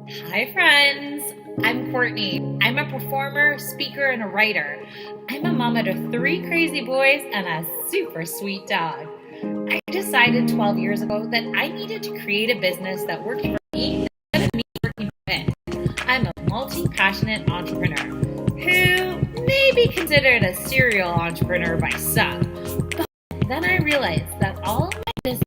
Hi, friends. I'm Courtney. I'm a performer, speaker, and a writer. I'm a mama to three crazy boys and a super sweet dog. I decided 12 years ago that I needed to create a business that worked for me instead of me working for it. I'm a multi passionate entrepreneur who may be considered a serial entrepreneur by some. But then I realized that all of my business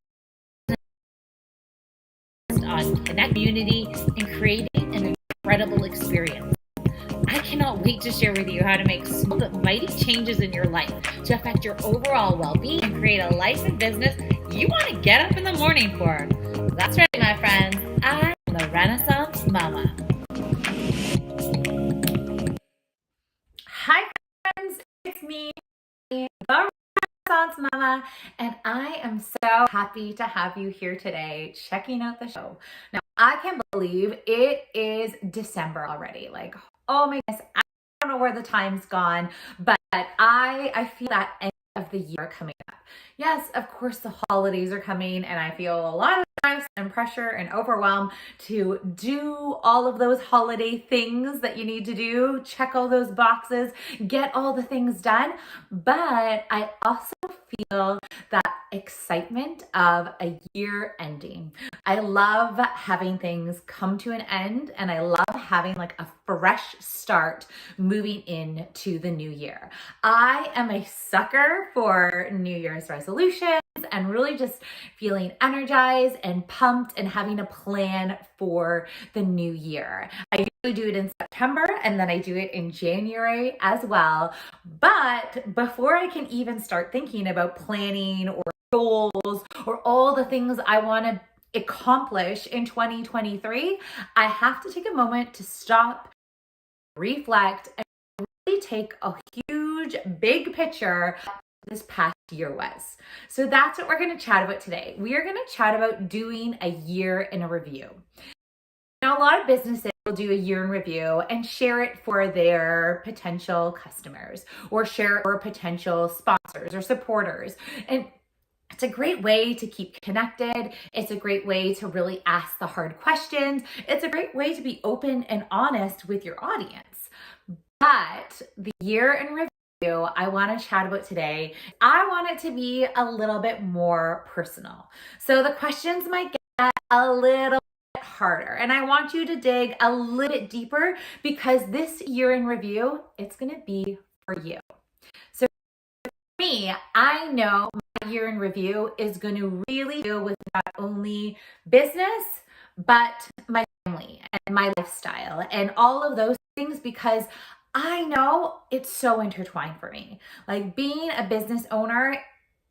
is on connect community and creating an incredible experience. I cannot wait to share with you how to make small but mighty changes in your life to affect your overall well-being and create a life and business you want to get up in the morning for. That's right, my friends. I'm the Renaissance Mama. Hi, friends. It's me, the Renaissance Mama, and I am so happy to have you here today checking out the show. Now, I can't believe it is December already. Like, oh my goodness, I don't know where the time's gone, but I feel that end of the year coming up. Yes, of course, the holidays are coming, and I feel a lot of stress and pressure and overwhelm to do all of those holiday things that you need to do, check all those boxes, get all the things done. But I also feel that excitement of a year ending. I love having things come to an end, and I love having like a fresh start moving into the new year. I am a sucker for New Year's resolutions and really just feeling energized and pumped and having a plan for the new year. I usually do it in September and then I do it in January as well. But before I can even start thinking about planning or goals or all the things I want to accomplish in 2023, I have to take a moment to stop, reflect, and really take a huge, big picture this past year was. So that's what we're going to chat about today. We are going to chat about doing a year in a review. Now, a lot of businesses will do a year in review and share it for their potential customers or share it for potential sponsors or supporters. And it's a great way to keep connected. It's a great way to really ask the hard questions. It's a great way to be open and honest with your audience. But the year in review I want to chat about today, I want it to be a little bit more personal. So the questions might get a little bit harder, and I want you to dig a little bit deeper because this year in review, it's going to be for you. So for me, I know my year in review is going to really deal with not only business, but my family and my lifestyle and all of those things because I know it's so intertwined for me. Like being a business owner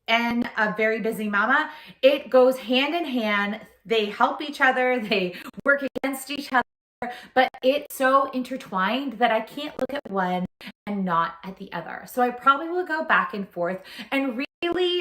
and a very busy mama, it goes hand in hand. They help each other, they work against each other, but it's so intertwined that I can't look at one and not at the other. So I probably will go back and forth and really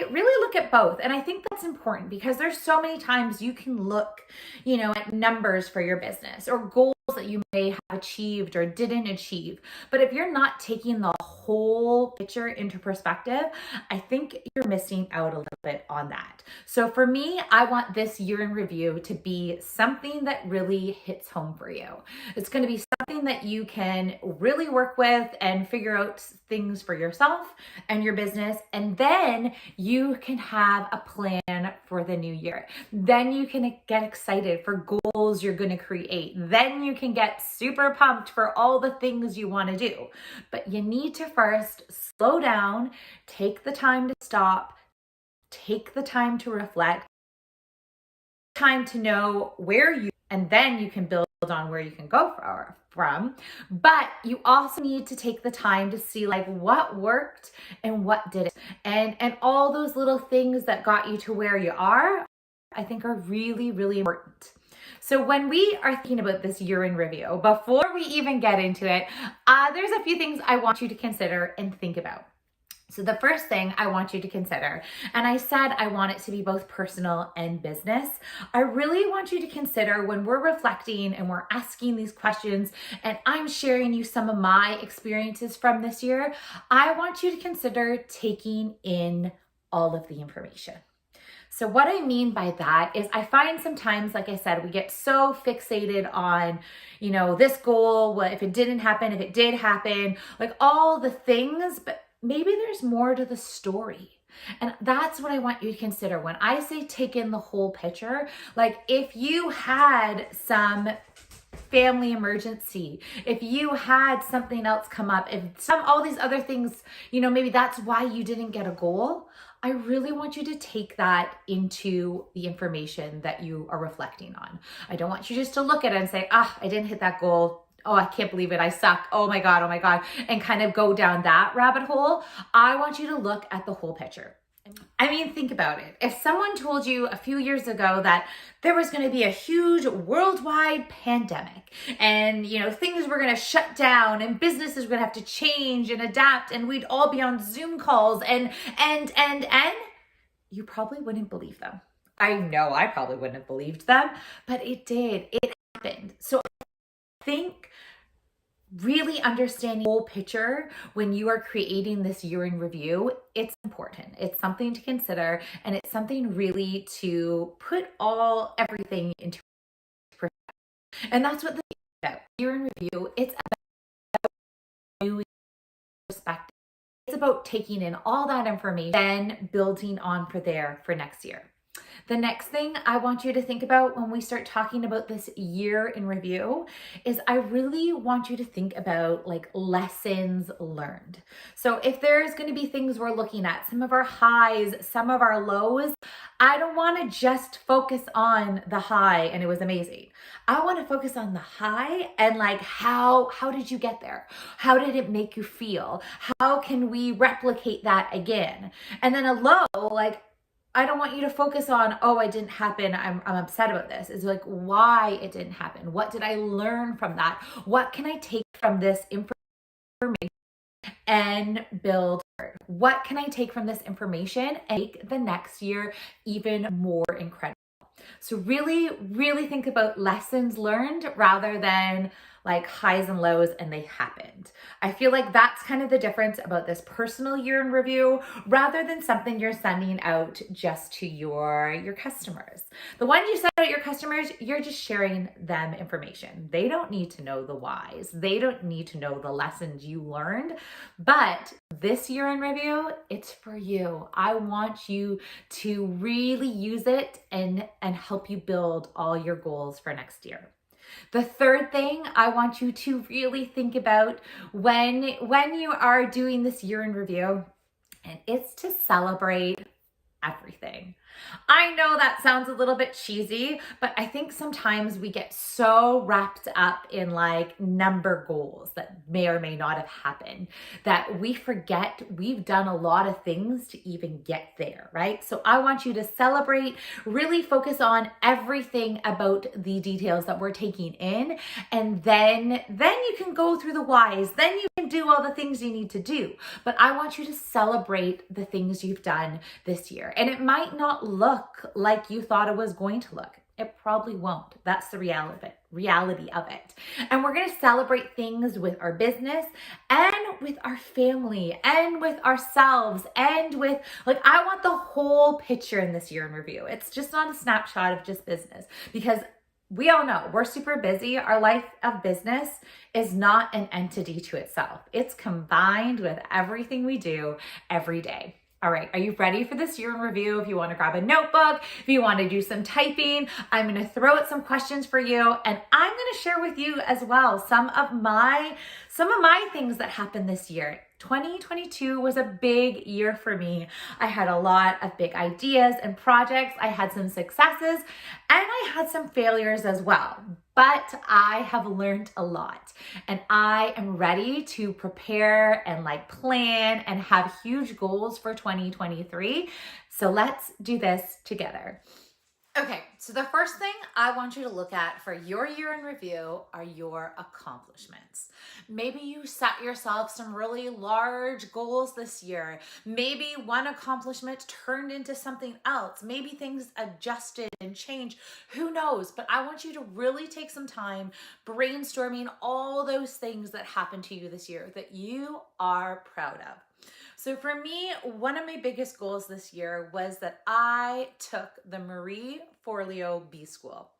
look at both. And I think that's important because there's so many times you can look, at numbers for your business or goals that you may have achieved or didn't achieve. But if you're not taking the whole picture into perspective, I think you're missing out a little bit on that. So for me, I want this year in review to be something that really hits home for you. It's going to be something that you can really work with and figure out things for yourself and your business. And then you can have a plan for the new year. Then you can get excited for goals you're going to create. Then you can get super pumped for all the things you want to do. But you need to first slow down, take the time to stop, take the time to reflect, time to know where you, and then you can build on where you can go from. But you also need to take the time to see like what worked and what didn't. And all those little things that got you to where you are, I think are really important. So when we are thinking about this year in review, before we even get into it, there's a few things I want you to consider and think about. So the first thing I want you to consider, and I said I want it to be both personal and business, I really want you to consider when we're reflecting and we're asking these questions and I'm sharing you some of my experiences from this year, I want you to consider taking in all of the information. So what I mean by that is I find sometimes, like I said, we get so fixated on, this goal, what if it didn't happen, if it did happen, like all the things, but maybe there's more to the story. And that's what I want you to consider when I say take in the whole picture. Like if you had some family emergency, if you had something else come up, if all these other things, maybe that's why you didn't get a goal. I really want you to take that into the information that you are reflecting on. I don't want you just to look at it and say, I didn't hit that goal. Oh, I can't believe it. I suck. Oh my God. And kind of go down that rabbit hole. I want you to look at the whole picture. I mean, think about it. If someone told you a few years ago that there was going to be a huge worldwide pandemic and, things were going to shut down and businesses were going to have to change and adapt and we'd all be on Zoom calls and, you probably wouldn't believe them. I know I probably wouldn't have believed them, but it did. It happened. So I think really understanding the whole picture when you are creating this year in review, it's important. It's something to consider, and it's something really to put everything into perspective. And that's what the year in review, it's about new perspective. It's about taking in all that information and building on for next year. The next thing I want you to think about when we start talking about this year in review is I really want you to think about like lessons learned. So if there's going to be things we're looking at, some of our highs, some of our lows, I don't want to just focus on the high and it was amazing. I want to focus on the high and like how did you get there? How did it make you feel? How can we replicate that again? And then a low, like I don't want you to focus on, it didn't happen. I'm upset about this. It's like why it didn't happen. What did I learn from that? What can I take from this information and build? What can I take from this information and make the next year even more incredible? So really, really think about lessons learned rather than like highs and lows and they happened. I feel like that's kind of the difference about this personal year in review rather than something you're sending out just to your customers. The ones you send out your customers, you're just sharing them information. They don't need to know the whys. They don't need to know the lessons you learned. But this year in review, it's for you. I want you to really use it and help you build all your goals for next year. The third thing I want you to really think about when you are doing this year in review, and it's to celebrate everything. I know that sounds a little bit cheesy, but I think sometimes we get so wrapped up in like number goals that may or may not have happened that we forget we've done a lot of things to even get there, right? So I want you to celebrate, really focus on everything about the details that we're taking in, and then you can go through the whys, then you can do all the things you need to do. But I want you to celebrate the things you've done this year. And it might not look like you thought it was going to look. It probably won't. That's the reality of it. And we're going to celebrate things with our business and with our family and with ourselves and with, like, I want the whole picture in this year in review. It's just not a snapshot of just business, because we all know we're super busy. Our life of business is not an entity to itself. It's combined with everything we do every day. All right, are you ready for this year in review? If you want to grab a notebook, if you want to do some typing, I'm going to throw out some questions for you, and I'm going to share with you as well some of my things that happened this year. 2022 was a big year for me. I had a lot of big ideas and projects. I had some successes and I had some failures as well. But I have learned a lot, and I am ready to prepare and plan and have huge goals for 2023. So let's do this together. Okay, so the first thing I want you to look at for your year in review are your accomplishments. Maybe you set yourself some really large goals this year. Maybe one accomplishment turned into something else. Maybe things adjusted and changed. Who knows? But I want you to really take some time brainstorming all those things that happened to you this year that you are proud of. So for me, one of my biggest goals this year was that I took the Marie Forleo B School.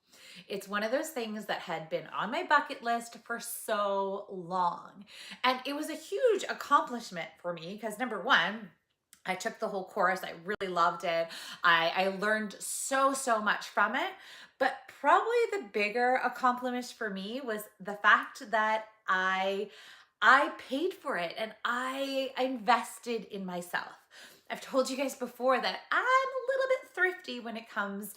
It's one of those things that had been on my bucket list for so long. And it was a huge accomplishment for me because number one, I took the whole course. I really loved it. I learned so much from it. But probably the bigger accomplishment for me was the fact that I paid for it and I invested in myself. I've told you guys before that I'm a little bit thrifty when it comes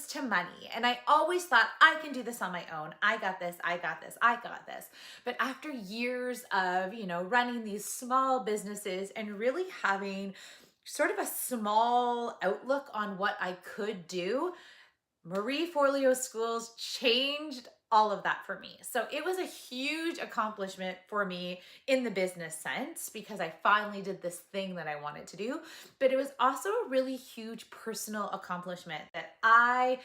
to money. And I always thought I can do this on my own. I got this, I got this, I got this. But after years of, running these small businesses and really having sort of a small outlook on what I could do, Marie Forleo schools changed all of that for me. So it was a huge accomplishment for me in the business sense because I finally did this thing that I wanted to do. But it was also a really huge personal accomplishment that I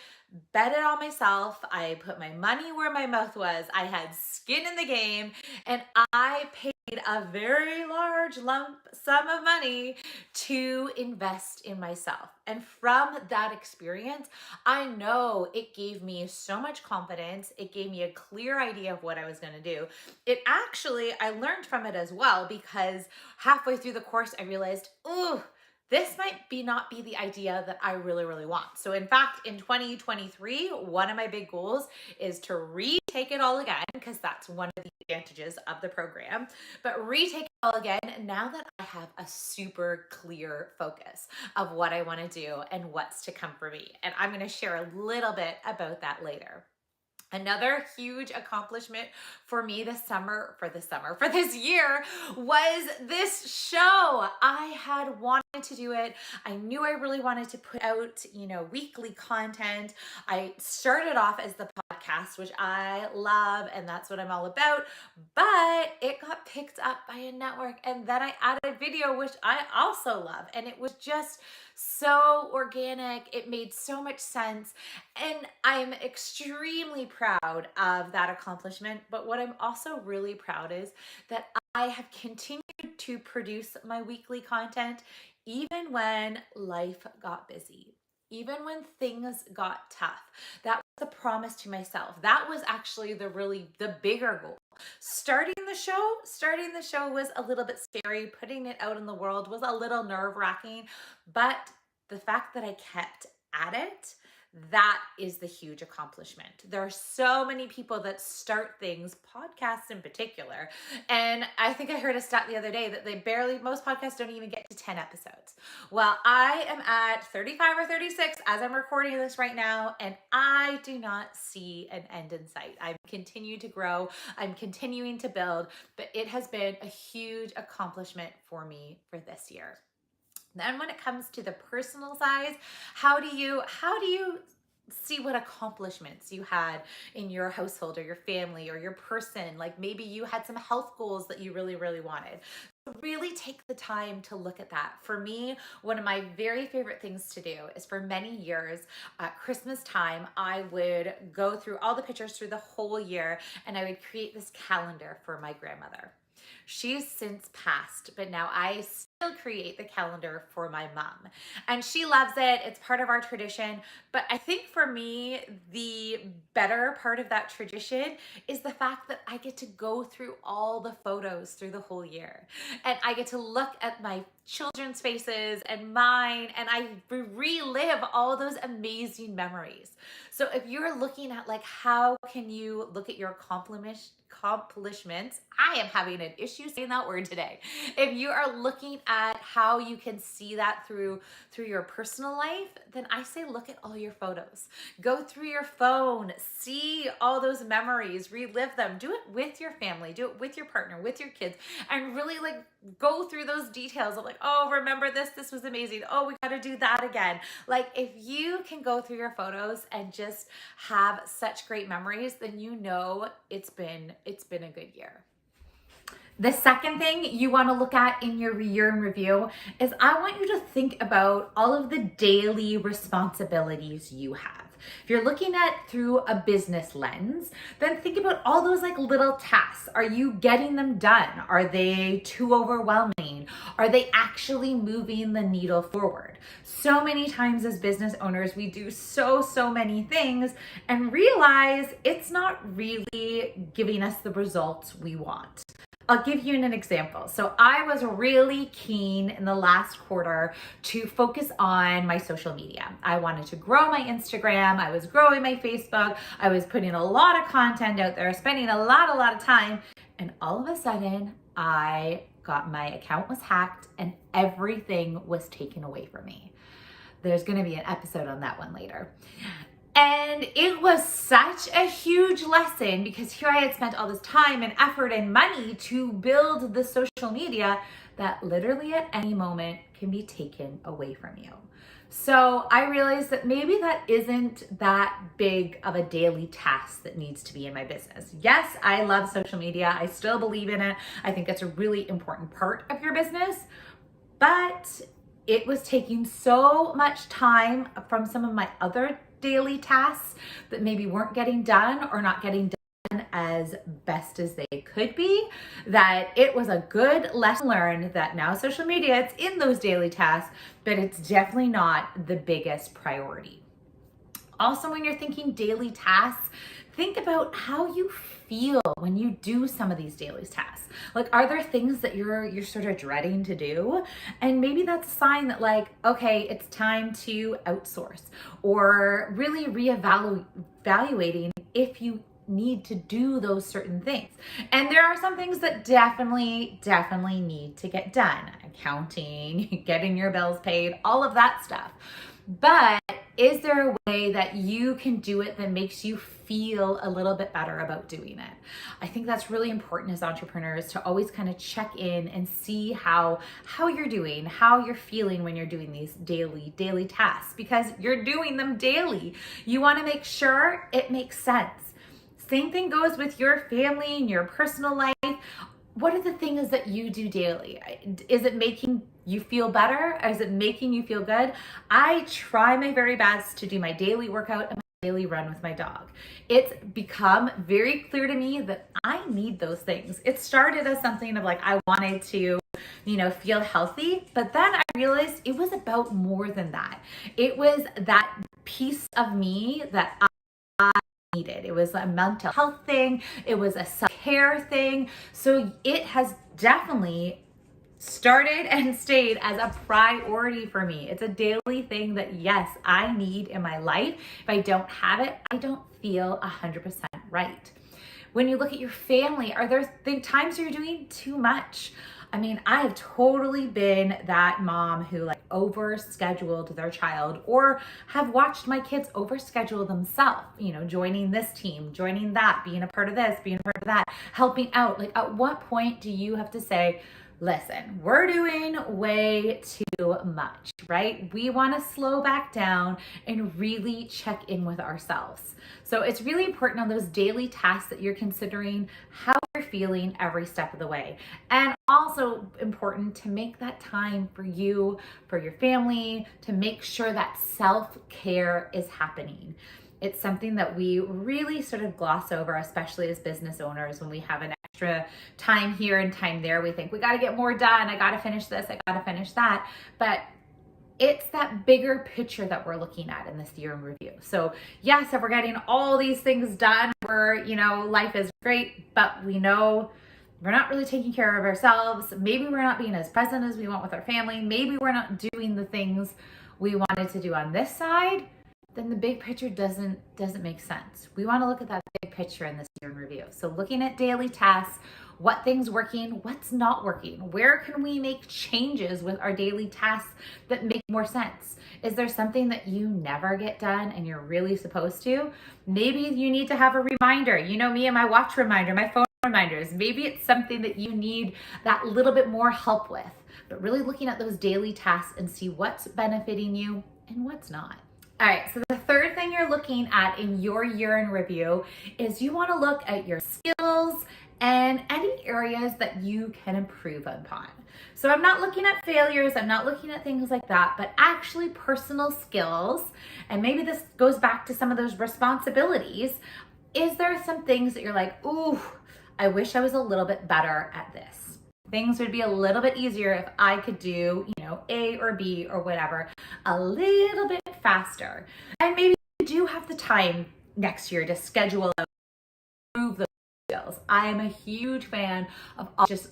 betted on myself. I put my money where my mouth was. I had skin in the game and I paid a very large lump sum of money to invest in myself. And from that experience, I know it gave me so much confidence. It gave me a clear idea of what I was going to do. I learned from it as well because halfway through the course, I realized, ooh, this might not be the idea that I really want. So in fact, in 2023, one of my big goals is to retake it all again, because that's one of the advantages of the program, but retake it all again now that I have a super clear focus of what I want to do and what's to come for me. And I'm going to share a little bit about that later. Another huge accomplishment for me this year was this show. I had wanted to do it. I knew I really wanted to put out, weekly content. I started off as the podcast, which I love, and that's what I'm all about, but it got picked up by a network, and then I added video, which I also love, and it was just so organic. It made so much sense, and I'm extremely proud of that accomplishment. But what I'm also really proud is that I have continued to produce my weekly content even when life got busy, even when things got tough. That was a promise to myself. That was actually the bigger goal. Starting the show was a little bit scary. Putting it out in the world was a little nerve-wracking, but the fact that I kept at it, that is the huge accomplishment. There are so many people that start things, podcasts in particular, and I think I heard a stat the other day that most podcasts don't even get to 10 episodes. Well, I am at 35 or 36 as I'm recording this right now, and I do not see an end in sight. I'm continuing to grow, I'm continuing to build, but it has been a huge accomplishment for me for this year. Then when it comes to the personal side, how do you see what accomplishments you had in your household or your family or your person? Like maybe you had some health goals that you really wanted. So really take the time to look at that. For me, one of my very favorite things to do is for many years at Christmas time, I would go through all the pictures through the whole year and I would create this calendar for my grandmother. She's since passed, but now I still create the calendar for my mom. And she loves it. It's part of our tradition. But I think for me, the better part of that tradition is the fact that I get to go through all the photos through the whole year. And I get to look at my children's faces and mine, and I relive all those amazing memories. So if you're looking at how can you look at your accomplishments, I am having an issue saying that word today. If you are looking at how you can see that through your personal life, then I say look at all your photos. Go through your phone, see all those memories, relive them. Do it with your family, do it with your partner, with your kids, and really go through those details of oh, remember this was amazing. Oh, we got to do that again. If you can go through your photos and just have such great memories, then it's been a good year. The second thing you want to look at in your year in review is I want you to think about all of the daily responsibilities you have. If you're looking at through a business lens, then think about all those like little tasks. Are you getting them done? Are they too overwhelming? Are they actually moving the needle forward? So many times as business owners, we do so many things and realize it's not really giving us the results we want. I'll give you an example. So I was really keen in the last quarter to focus on my social media. I wanted to grow my Instagram. I was growing my Facebook. I was putting a lot of content out there, spending a lot of time. And all of a sudden my account was hacked and everything was taken away from me. There's going to be an episode on that one later. And it was such a huge lesson because here I had spent all this time and effort and money to build the social media that literally at any moment can be taken away from you. So I realized that maybe that isn't that big of a daily task that needs to be in my business. Yes, I love social media. I still believe in it. I think it's a really important part of your business, but it was taking so much time from some of my other daily tasks that maybe weren't getting done or not getting done as best as they could be, that it was a good lesson learned that now social media, it's in those daily tasks, but it's definitely not the biggest priority. Also, when you're thinking daily tasks, think about how you feel when you do some of these daily tasks. Like, are there things that you're sort of dreading to do? And maybe that's a sign that like, okay, it's time to outsource or really reevaluating if you need to do those certain things. And there are some things that definitely need to get done. Accounting, getting your bills paid, all of that stuff. But is there a way that you can do it that makes you feel a little bit better about doing it? I think that's really important as entrepreneurs to always kind of check in and see how you're doing, how you're feeling when you're doing these daily tasks, because you're doing them daily. You want to make sure it makes sense. Same thing goes with your family and your personal life. What are the things that you do daily? Is it making you feel better? Is it making you feel good? I try my very best to do my daily workout and my daily run with my dog. It's become very clear to me that I need those things. It started as something of like, I wanted to, feel healthy, but then I realized it was about more than that. It was that piece of me that I needed. It was a mental health thing. It was a self-care thing. So it has definitely started and stayed as a priority for me. It's a daily thing that, yes, I need in my life. If I don't have it, I don't feel 100% right. When you look at your family, are there times you're doing too much? I mean, I have totally been that mom who like overscheduled their child, or have watched my kids overschedule themselves, joining this team, joining that, being a part of this, being a part of that, helping out. Like, at what point do you have to say, listen, we're doing way too much, right? We want to slow back down and really check in with ourselves. So it's really important on those daily tasks that you're considering how you're feeling every step of the way. And also important to make that time for you, for your family, to make sure that self-care is happening. It's something that we really sort of gloss over, especially as business owners, when we have an extra time here and time there. We think we got to get more done. I got to finish this. I got to finish that. But it's that bigger picture that we're looking at in this year in review. So yes, if we're getting all these things done, life is great, but we know we're not really taking care of ourselves. Maybe we're not being as present as we want with our family. Maybe we're not doing the things we wanted to do on this side. Then the big picture doesn't make sense. We want to look at that big picture in this year in review. So looking at daily tasks, what things working, what's not working, where can we make changes with our daily tasks that make more sense? Is there something that you never get done and you're really supposed to? Maybe you need to have a reminder. Me and my watch reminder, my phone reminders. Maybe it's something that you need that little bit more help with, but really looking at those daily tasks and see what's benefiting you and what's not. All right, so the third thing you're looking at in your year in review is you want to look at your skills and any areas that you can improve upon. So I'm not looking at failures, I'm not looking at things like that, but actually personal skills. And maybe this goes back to some of those responsibilities. Is there some things that you're like, ooh, I wish I was a little bit better at this? Things would be a little bit easier if I could do, A or B or whatever, a little bit faster. And maybe you do have the time next year to schedule out, improve those skills. I am a huge fan of just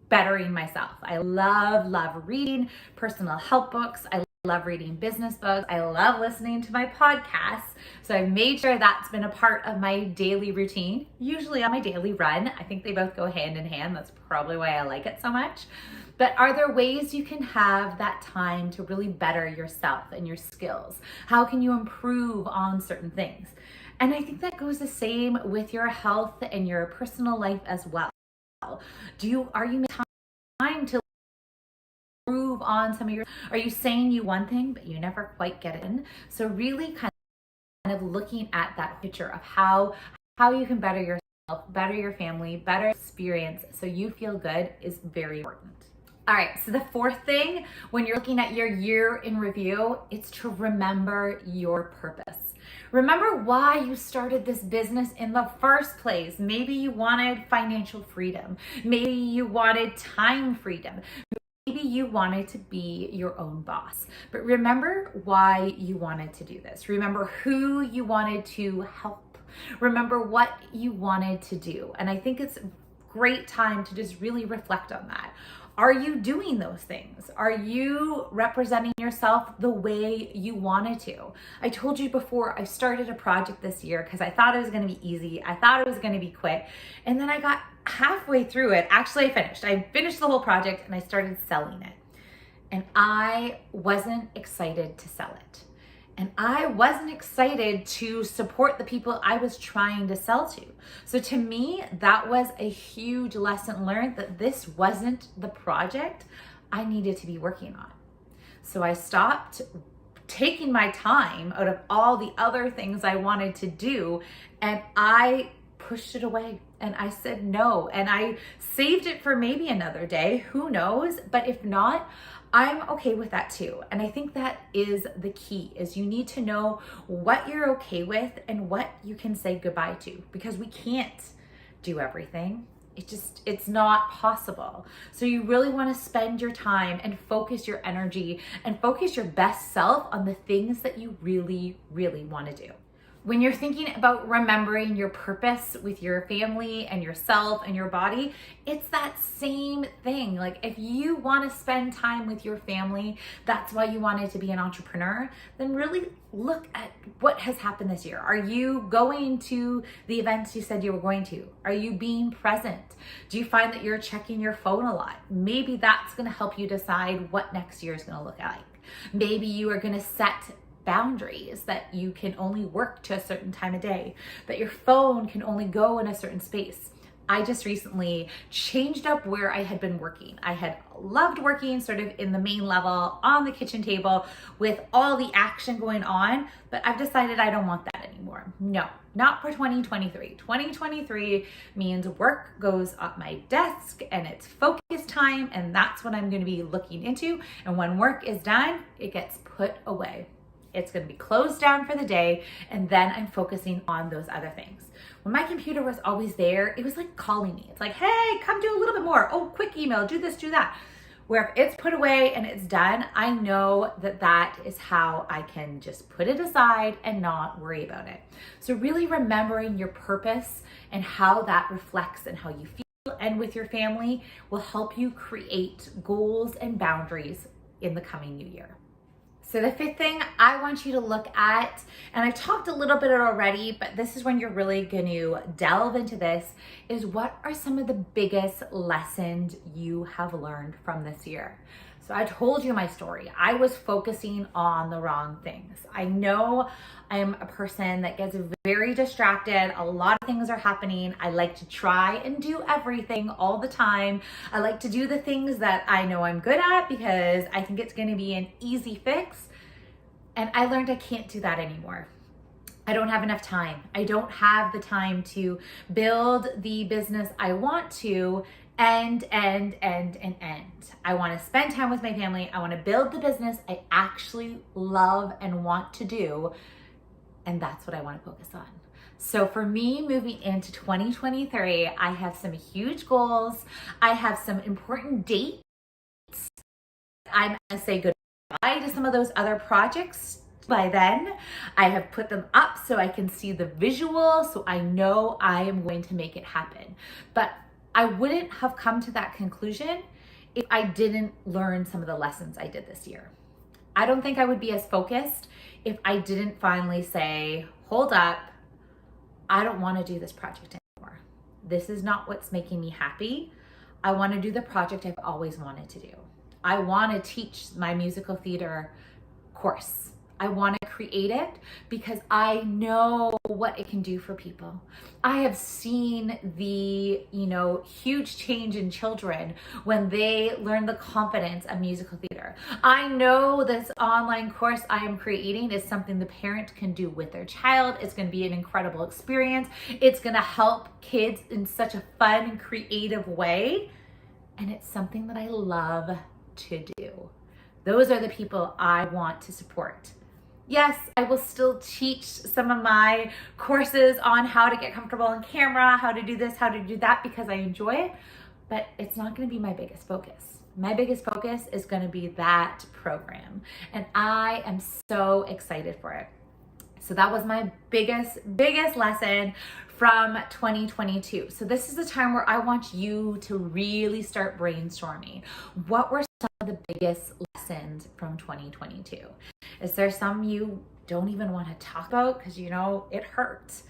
bettering myself. I love reading personal help books. I love reading business books. I love listening to my podcasts. So I've made sure that's been a part of my daily routine, usually on my daily run. I think they both go hand in hand. That's probably why I like it so much. But are there ways you can have that time to really better yourself and your skills? How can you improve on certain things? And I think that goes the same with your health and your personal life as well. Are you making time to improve on some of your, are you saying you one thing, but you never quite get it in? So really kind of looking at that picture of how you can better yourself, better your family, better experience so you feel good is very important. All right, so the fourth thing when you're looking at your year in review, it's to remember your purpose. Remember why you started this business in the first place. Maybe you wanted financial freedom. Maybe you wanted time freedom. Maybe you wanted to be your own boss. But remember why you wanted to do this. Remember who you wanted to help. Remember what you wanted to do. And I think it's a great time to just really reflect on that. Are you doing those things? Are you representing yourself the way you wanted to? I told you before, I started a project this year because I thought it was going to be easy. I thought it was going to be quick. And then I got halfway through it. Actually, I finished the whole project and I started selling it. And I wasn't excited to sell it. And I wasn't excited to support the people I was trying to sell to. So to me, that was a huge lesson learned that this wasn't the project I needed to be working on. So I stopped taking my time out of all the other things I wanted to do, and I pushed it away and I said no, and I saved it for maybe another day, who knows? But if not, I'm okay with that too. And I think that is the key, is you need to know what you're okay with and what you can say goodbye to, because we can't do everything. It's not possible. So you really want to spend your time and focus your energy and focus your best self on the things that you really, really want to do. When you're thinking about remembering your purpose with your family and yourself and your body, it's that same thing. Like if you want to spend time with your family, that's why you wanted to be an entrepreneur, then really look at what has happened this year. Are you going to the events you said you were going to? Are you being present? Do you find that you're checking your phone a lot? Maybe that's going to help you decide what next year is going to look like. Maybe you are going to set boundaries that you can only work to a certain time of day, that your phone can only go in a certain space. I just recently changed up where I had been working. I had loved working sort of in the main level on the kitchen table with all the action going on, but I've decided I don't want that anymore. No, not for 2023. 2023 means work goes up my desk and it's focus time, and that's what I'm going to be looking into. And when work is done, it gets put away. It's going to be closed down for the day, and then I'm focusing on those other things. When my computer was always there, it was like calling me. It's like, hey, come do a little bit more. Oh, quick email, do this, do that. Where if it's put away and it's done, I know that that is how I can just put it aside and not worry about it. So really remembering your purpose and how that reflects and how you feel and with your family will help you create goals and boundaries in the coming new year. So the fifth thing I want you to look at, and I've talked a little bit already, but this is when you're really going to delve into this, is what are some of the biggest lessons you have learned from this year? So I told you my story. I was focusing on the wrong things. I know I'm a person that gets very distracted. A lot of things are happening. I like to try and do everything all the time. I like to do the things that I know I'm good at because I think it's going to be an easy fix. And I learned I can't do that anymore. I don't have enough time. I don't have the time to build the business I want to end. I want to spend time with my family. I want to build the business I actually love and want to do. And that's what I want to focus on. So for me, moving into 2023, I have some huge goals. I have some important dates. I'm going to say goodbye to some of those other projects by then. I have put them up so I can see the visual, so I know I am going to make it happen. But I wouldn't have come to that conclusion if I didn't learn some of the lessons I did this year. I don't think I would be as focused if I didn't finally say, hold up, I don't want to do this project anymore. This is not what's making me happy. I want to do the project I've always wanted to do. I want to teach my musical theater course. I want to create it because I know what it can do for people. I have seen the, huge change in children when they learn the confidence of musical theater. I know this online course I am creating is something the parent can do with their child. It's going to be an incredible experience. It's going to help kids in such a fun and creative way. And it's something that I love to do. Those are the people I want to support. Yes, I will still teach some of my courses on how to get comfortable on camera, how to do this, how to do that, because I enjoy it, but it's not going to be my biggest focus. My biggest focus is going to be that program, and I am so excited for it. So that was my biggest lesson from 2022. So this is the time where I want you to really start brainstorming. What were some of the biggest lessons from 2022? Is there some you don't even want to talk about because it hurts?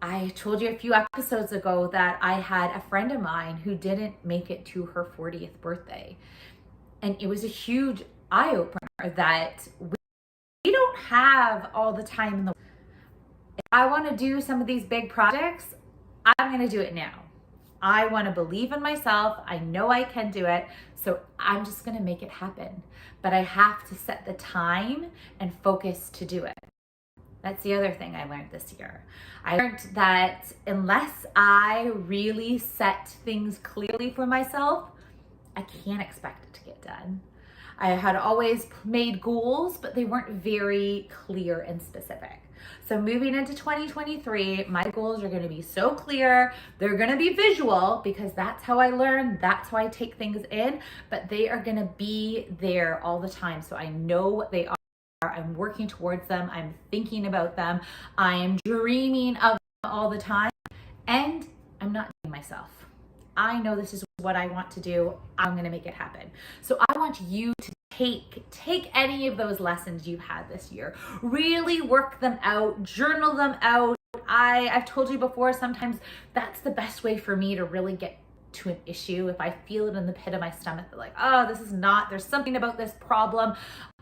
I told you a few episodes ago that I had a friend of mine who didn't make it to her 40th birthday. And it was a huge eye-opener that we don't have all the time in the world. If I want to do some of these big projects, I'm going to do it now. I want to believe in myself. I know I can do it. So I'm just going to make it happen. But I have to set the time and focus to do it. That's the other thing I learned this year. I learned that unless I really set things clearly for myself, I can't expect it to get done. I had always made goals, but they weren't very clear and specific. So moving into 2023, my goals are going to be so clear. They're going to be visual because that's how I learn. That's how I take things in, but they are going to be there all the time. So I know what they are. I'm working towards them. I'm thinking about them. I am dreaming of them all the time, and I'm not doing myself. I know this is what I want to do. I'm going to make it happen. So I want you to take any of those lessons you've had this year, really work them out, journal them out. I've told you before, sometimes that's the best way for me to really get to an issue. If I feel it in the pit of my stomach, like, oh, there's something about this problem.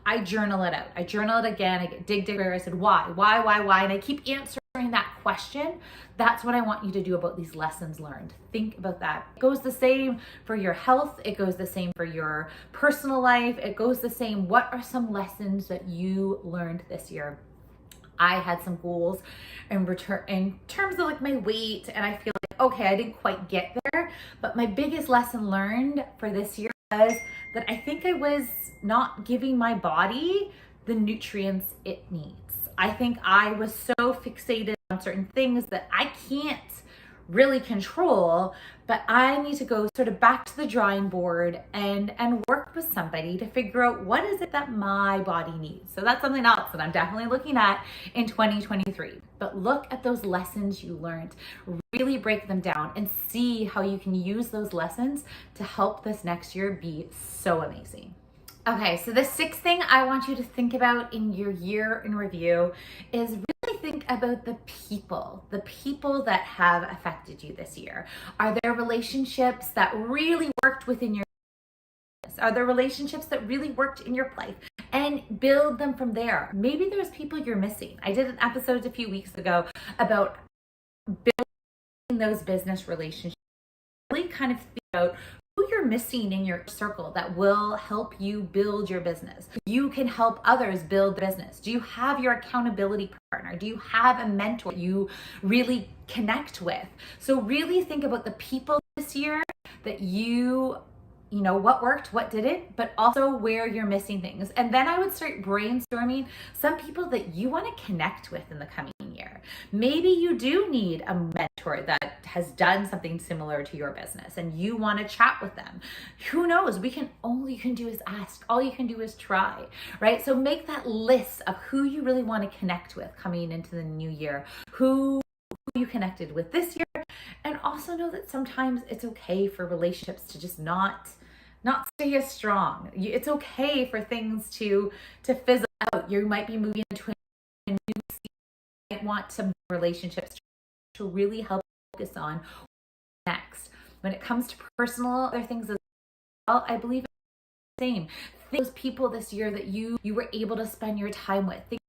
I journal it out. I journal it again. I get dig. I said, why? And I keep answering that question. That's what I want you to do about these lessons learned. Think about that. It goes the same for your health. It goes the same for your personal life. It goes the same. What are some lessons that you learned this year? I had some goals in terms of like my weight, and I feel like, okay, I didn't quite get there, but my biggest lesson learned for this year was that I think I was not giving my body the nutrients it needs. I think I was so fixated on certain things that I can't really control, but I need to go sort of back to the drawing board and work with somebody to figure out what is it that my body needs. So that's something else that I'm definitely looking at in 2023. But look at those lessons you learned, really break them down and see how you can use those lessons to help this next year be so amazing. Okay, so the sixth thing I want you to think about in your year in review is really think about the people that have affected you this year. Are there relationships that really worked within your business? Are there relationships that really worked in your life? And build them from there. Maybe there's people you're missing. I did an episode a few weeks ago about building those business relationships. Really kind of think about who you're you're missing in your circle that will help you build your business? You can help others build the business. Do you have your accountability partner? Do you have a mentor you really connect with? So really think about the people this year that you know, what worked, what didn't, but also where you're missing things. And then I would start brainstorming some people that you want to connect with in the coming year. Maybe you do need a mentor that has done something similar to your business and you want to chat with them. Who knows? All you can do is ask. All you can do is try, right? So make that list of who you really want to connect with coming into the new year, who you connected with this year, and also know that sometimes it's okay for relationships to just not stay as strong. It's okay for things to fizzle out. You might be moving into a new season. You might want some relationships to really help focus on next. When it comes to personal other things as well, I believe it's the same. Think those people this year that you were able to spend your time with. Think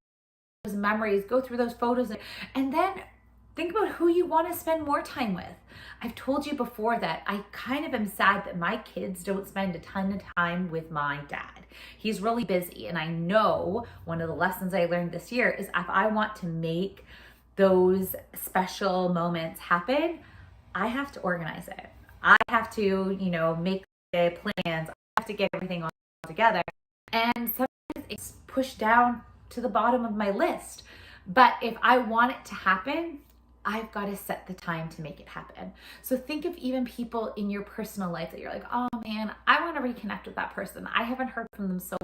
those memories, go through those photos, and then think about who you want to spend more time with. I've told you before that I kind of am sad that my kids don't spend a ton of time with my dad. He's really busy, and I know one of the lessons I learned this year is if I want to make those special moments happen, I have to organize it. I have to, make the plans. I have to get everything all together. And sometimes it's pushed down to the bottom of my list. But if I want it to happen, I've got to set the time to make it happen. So think of even people in your personal life that you're like, oh man, I want to reconnect with that person. I haven't heard from them so